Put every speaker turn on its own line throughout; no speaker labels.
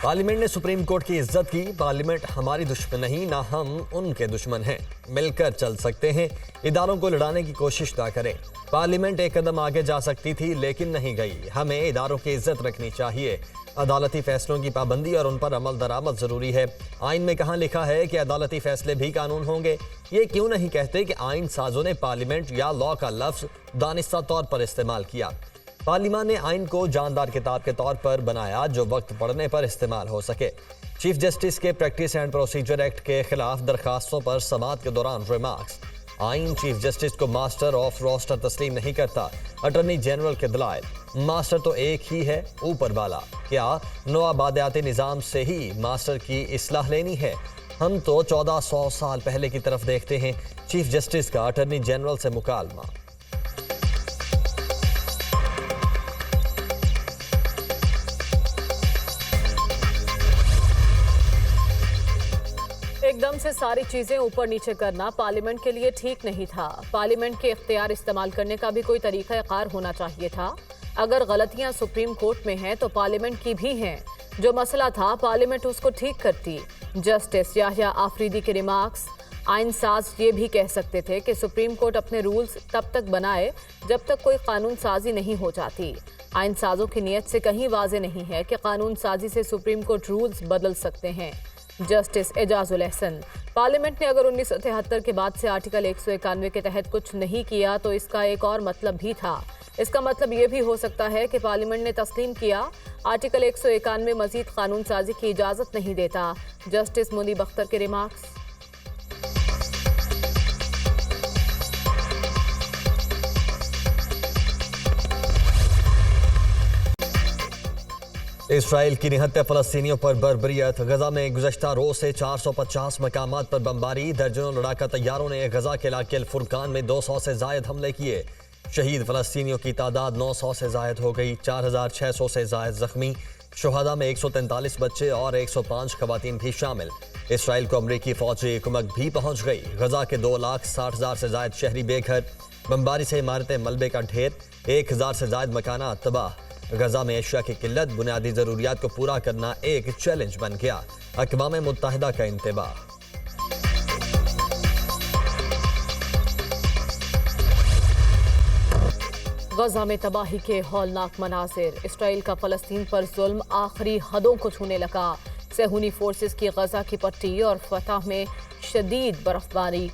Parliament ने supreme court की इज्जत की। पार्लियामेंट हमारी दुश्मन नहीं, ना हम उनके दुश्मन हैं। मिलकर चल सकते हैं, इदारों को लड़ाने की कोशिश ना करें। पार्लियामेंट एक कदम आगे जा सकती थी लेकिन नहीं गई। हमें इदारों की इज्जत रखनी चाहिए। अदालती फैसलों की पाबंदी और उन पर अमल दरामद जरूरी है। आइन में कहाँ लिखा है कि अदालती फैसले भी कानून होंगे? ये क्यों नहीं कहते कि आइन साजों ने पार्लियामेंट या लॉ का लफ्ज दानिस्ता तौर पर इस्तेमाल किया? पार्लियामेंट ने आइन को जानदार किताब के तौर पर बनाया जो वक्त पढ़ने पर इस्तेमाल हो सके। चीफ जस्टिस के प्रैक्टिस एंड प्रोसीजर एक्ट के खिलाफ दरखास्तों पर समाअत के दौरान रिमार्क्स। आइन चीफ जस्टिस को मास्टर ऑफ रोस्टर तस्लीम नहीं करता। अटॉर्नी जनरल के दलाइल। मास्टर तो एक ही है, ऊपर वाला। क्या नौआबादियाती निज़ाम से ही मास्टर की इस्लाह लेनी है? हम तो 1400 साल पहले की तरफ देखते हैं। चीफ जस्टिस का अटॉर्नी जनरल से मुकालमा।
एकदम से सारी चीजें ऊपर नीचे करना पार्लियामेंट के लिए ठीक नहीं था। पार्लियामेंट के इख्तियार इस्तेमाल करने का भी कोई तरीक़ा-ए-कार होना चाहिए था। अगर गलतियां सुप्रीम कोर्ट में हैं तो पार्लियामेंट की भी हैं। जो मसला था पार्लियामेंट उसको ठीक करती। जस्टिस याहिया आफरीदी के रिमार्क्स। आइन साज ये भी कह सकते थे कि सुप्रीम कोर्ट अपने रूल्स तब तक बनाए जब तक कोई कानून साजी नहीं हो जाती। आइन साजों की नीयत से कहीं वाज़े नहीं है कि कानून साजी से सुप्रीम कोर्ट रूल्स बदल सकते हैं। जस्टिस एजाजुल एहसन। पार्लियामेंट ने अगर 1973 के बाद से आर्टिकल 191 के तहत कुछ नहीं किया तो इसका एक और मतलब भी था। इसका मतलब ये भी हो सकता है कि पार्लियामेंट ने तस्लीम किया आर्टिकल 191 मजीद कानून साजी की इजाज़त नहीं देता। जस्टिस मुनीब अख्तर के रिमार्क्स।
इसराइल की निहत्ते फ़लस्तीनियों पर बर्बरियत। गजा में गुज़श्ता रोज से 450 मकामात पर बमबारी। दर्जनों लड़ाका तैयारों ने गजा के इलाके अल फुरकान में 200 से जायद हमले किए। शहीद फ़लस्तीनियों की तादाद 900 से जायद हो गई। 4600 से जायद जख्मी। शुहदा में 143 बच्चे और 105 खवातीन भी शामिल। इसराइल को अमरीकी फौजी कुमक भी पहुँच गई। गजा के 2,60,000 से जायद शहरी बेघर। बमबारी से इमारतें मलबे का ढेर। 1000 से जायद मकानात तबाह। गजा में एशिया की किल्लत। बुनियादी जरूरियात को पूरा करना एक चैलेंज बन गया। अक़वाम मुत्तहिदा का इंतबाह।
गजा में तबाही के हौलनाक मनाजिर। इसराइल का फ़लस्तीन पर जुल्म आखिरी हदों को छूने लगा। सेहूनी फोर्सेस की गजा की पट्टी और फतह में शदीद बर्फबारी।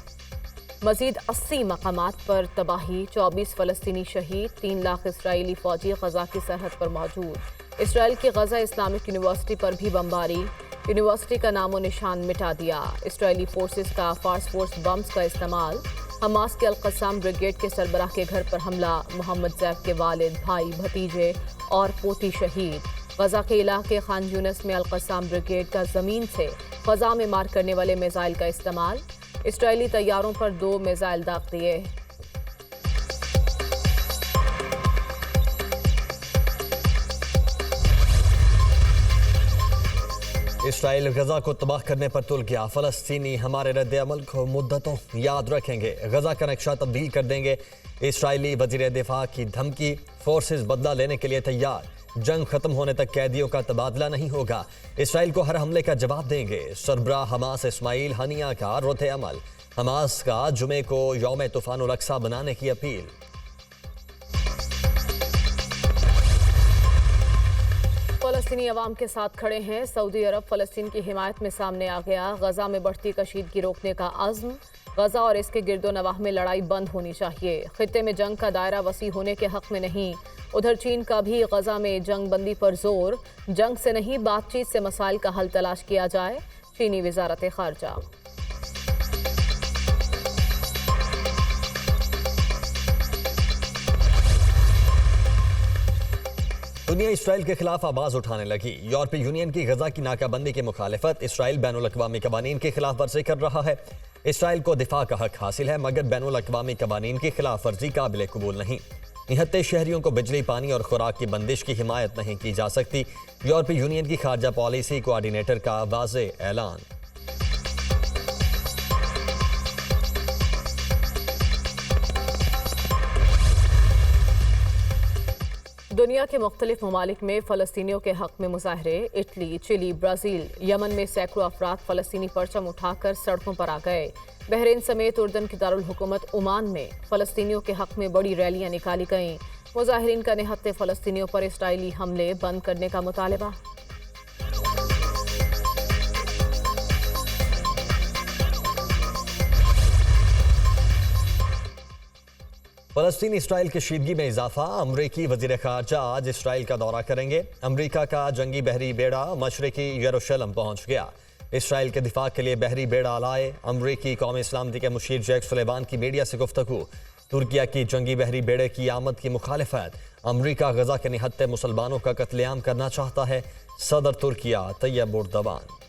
मजीद 80 मकामात पर तबाही। 24 फ़लस्तीनी शहीद। 3 लाख इसराइली फ़ौजी गजा की सरहद पर मौजूद। इसराइल की गजा इस्लामिक यूनिवर्सिटी पर भी बमबारी। यूनिवर्सिटी का नामो निशान मिटा दिया। इसराइली फोर्सेस का फास्ट फोर्स बम्स का इस्तेमाल। हमास के अल-क़स्साम ब्रिगेड के सरबराह के घर पर हमला। मोहम्मद ज़ैफ के वालिद, भाई, भतीजे और पोती शहीद। गजा के इलाके खान यूनिस में अल-क़स्साम ब्रिगेड का ज़मीन से फ़ज़ा में मार करने वाले मिसाइल का इस्तेमाल। इसराइली तैयारों पर 2 मिसाइल दाग दिए।
इसराइल गजा को तबाह करने पर तुल गया। फ़लस्तीनी हमारे रद्द अमल को मुद्दतों याद रखेंगे। गजा का नक्शा तब्दील कर देंगे। इसराइली वज़ीर दिफा की धमकी। फोर्सेस बदला लेने के लिए तैयार। जंग खत्म होने तक कैदियों का तबादला नहीं होगा। इसराइल को हर हमले का जवाब देंगे। सरबराह हमास इस्माइल हनिया का रद्द अमल। हमास का जुमे को यौम तूफ़ानुल अक्सा बनाने की अपील।
फ़लस्तीनी अवाम के साथ खड़े हैं। सऊदी अरब फ़लस्तीन की हिमायत में सामने आ गया। गजा में बढ़ती कशीदगी रोकने का अज़्म। गजा और इसके गिरदो नवाह में लड़ाई बंद होनी चाहिए। खित्ते में जंग का दायरा वसी होने के हक में नहीं। उधर चीन का भी गजा में जंग बंदी पर जोर। जंग से नहीं, बातचीत से मसाइल का हल तलाश किया जाए। चीनी वज़ारत ख़ारजा।
दुनिया इसराइल के खिलाफ आवाज उठाने लगी। यूरोपीय यूनियन की गजा की नाकाबंदी की मुखालिफत। इसराइल बैनुल अक़वामी कवानीन के खिलाफ वर्जी कर रहा है। इसराइल को दिफा का हक हासिल है मगर बैनुल अक़वामी कवानीन की खिलाफ वर्जी काबिल कबूल नहीं। निहत्ते शहरियों को बिजली, पानी और खुराक की बंदिश की हिमायत नहीं की जा सकती। यूरोपीय यूनियन की खारजा पॉलिसी कोऑर्डिनेटर का वाज़े ऐलान।
दुनिया के मुख्तलिफ ममालिक में फ़लस्तीनियों के हक़ में मुजाहरे। इटली, चिली, ब्राज़ील, यमन में सैकड़ों अफराद फ़लस्तीनी परचम उठाकर सड़कों पर आ गए। बहरीन समेत उर्दन की दारुल हुकूमत ओमान में फ़लस्तीनियों के हक़ में बड़ी रैलियाँ निकाली गईं। मुजाहिरीन का निहत्थे फ़लस्तीनियों पर इसराइली हमले बंद करने का मुतालबा।
फलस्तीन इसराइल कशीदगी में इजाफा। अमरीकी वजीर खारजा आज इसराइल का दौरा करेंगे। अमरीका का जंगी बहरी बेड़ा मशरकी यरूशलेम पहुंच गया। इसराइल के दिफा के लिए बहरी बेड़ा लाए। अमरीकी कौमी सलामती के मुशीर जैक सुलेमान की मीडिया से गुफ्तगू। तुर्किया की जंगी बहरी बेड़े की आमद की मुखालिफत। अमरीका गजा के निहत्थे मुसलमानों का कत्लेआम करना चाहता है। सदर तुर्किया तैयब उर्दवान।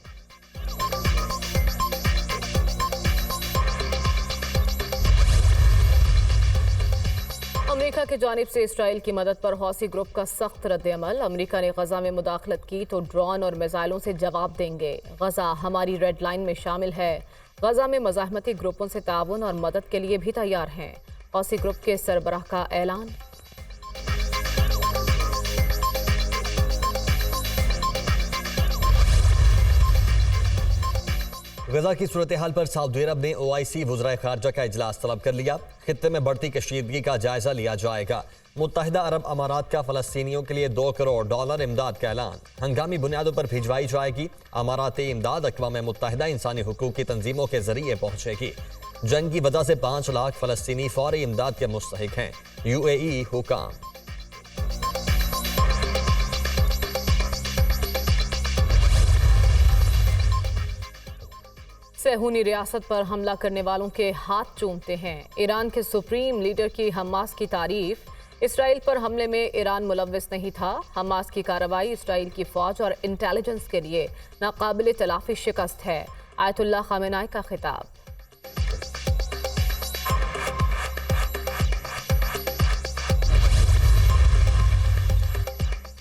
अमेरिका की जानिब से इसराइल की मदद पर हौसी ग्रुप का सख्त रद्द-ए-अमल। अमेरिका ने गजा में मुदाखलत की तो ड्रोन और मिसाइलों से जवाब देंगे। गजा हमारी रेड लाइन में शामिल है। गजा में मज़ाहमती ग्रुपों से ताउन और मदद के लिए भी तैयार हैं। हौसी ग्रुप के सरबराह का ऐलान।
गजा की सूरत हाल पर सऊदी अरब ने OIC वज़राए खारजा का इजलास तलब कर लिया। खित्ते में बढ़ती कशीदगी का जायजा लिया जाएगा। मुत्तहिदा अरब अमारात का फ़लस्तीनियों के लिए $2 करोड़ इमदाद का ऐलान हंगामी बुनियादों पर भिजवाई जाएगी। अमाराती इमदाद अक़वाम मुत्तहिदा इंसानी हुकूक की तंजीमों के जरिए पहुंचेगी। जंग की वजह से 5 लाख फ़लस्तीनी फौरी इमदाद के मुस्तहिक हैं। UAE हुकाम।
सहूनी रियासत पर हमला करने वालों के हाथ चूमते हैं। ईरान के सुप्रीम लीडर की हमास की तारीफ। इसराइल पर हमले में ईरान मुलव्विस नहीं था। हमास की कार्रवाई इसराइल की फौज और इंटेलिजेंस के लिए नाकाबिल तलाफी शिकस्त है। आयतुल्लाह खामेनाई का खिताब।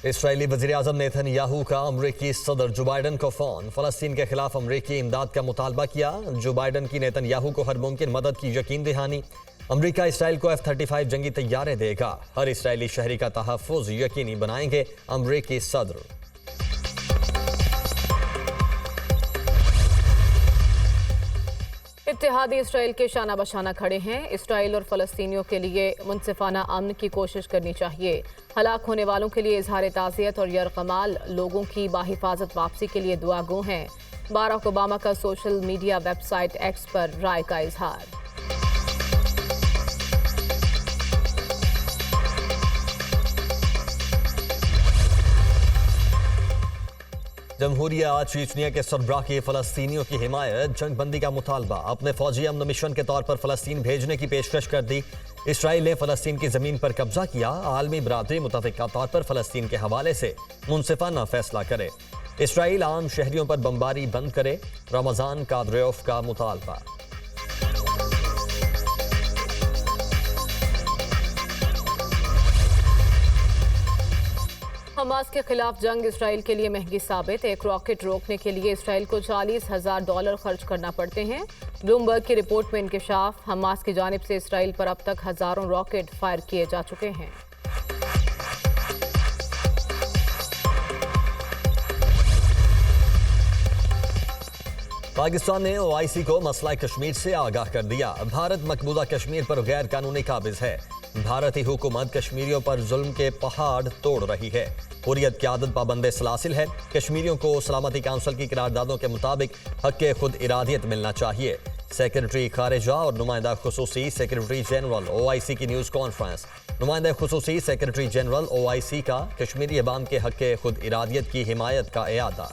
इसराइली वज़ीर-ए-आज़म नेतन्याहू का अमरीकी सदर जो बाइडन को फोन। फ़लस्तीन के खिलाफ अमरीकी इमदाद का मुतालबा किया। जो बाइडन की नेतन्याहू को हर मुमकिन मदद की यकीन दहानी। अमरीका इसराइल को F-35 जंगी तैयारे देगा। हर इसराइली शहरी का तहफ़्फ़ुज़ यकीनी बनाएंगे अमरीकी सदर।
इत्तेहादी इसराइल के शाना बशाना खड़े हैं। इसराइल और फ़लस्तीनियों के लिए मुनसिफाना अमन की कोशिश करनी चाहिए। हलाक होने वालों के लिए इजहार ताज़ियत और यरगमाल लोगों की बाहिफाजत वापसी के लिए दुआ गो हैं। बाराक ओबामा का सोशल मीडिया वेबसाइट X पर राय का इजहार।
जमहूरिया चीचनिया के सरबराह की फ़लस्तीनियों की हिमायत। जंग बंदी का मुतालबा। अपने फौजी अमन मिशन के तौर पर फ़लस्तीन भेजने की पेशकश कर दी। इसराइल ने फ़लस्तीन की ज़मीन पर कब्जा किया। आलमी बरादरी मुतफ़िका तौर पर फ़लस्तीन के हवाले से मुनसिफाना फैसला करे। इसराइल आम शहरियों पर बमबारी बंद करे। रमज़ान कादरेफ का मुतालबा।
हमास के खिलाफ जंग इसराइल के लिए महंगी साबित। एक रॉकेट रोकने के लिए इसराइल को $40,000 खर्च करना पड़ते हैं। ब्लूमबर्ग की रिपोर्ट में इंकशाफ। हमास की जानिब से इसराइल पर अब तक हजारों रॉकेट फायर किए जा चुके हैं।
पाकिस्तान ने OIC को मसला कश्मीर से आगाह कर दिया। भारत मकबूजा कश्मीर पर गैर कानूनी काबिज है। भारतीय हुकूमत कश्मीरियों पर जुल्म के पहाड़ तोड़ रही है। हुर्रियत की आदत पाबंद सलासिल है। कश्मीरियों को सलामती काउंसिल की करारदादों के मुताबिक हक़ खुद इरादियत मिलना चाहिए। सेक्रेटरी खारिजा और नुमाइंदा खुसूसी सेक्रेटरी जनरल OIC की न्यूज़ कॉन्फ्रेंस। नुमाइंदा खुसूसी सेक्रेटरी जनरल OIC का कश्मीरी अवाम के हक़ खुद इरादियत की हिमायत का इरादा।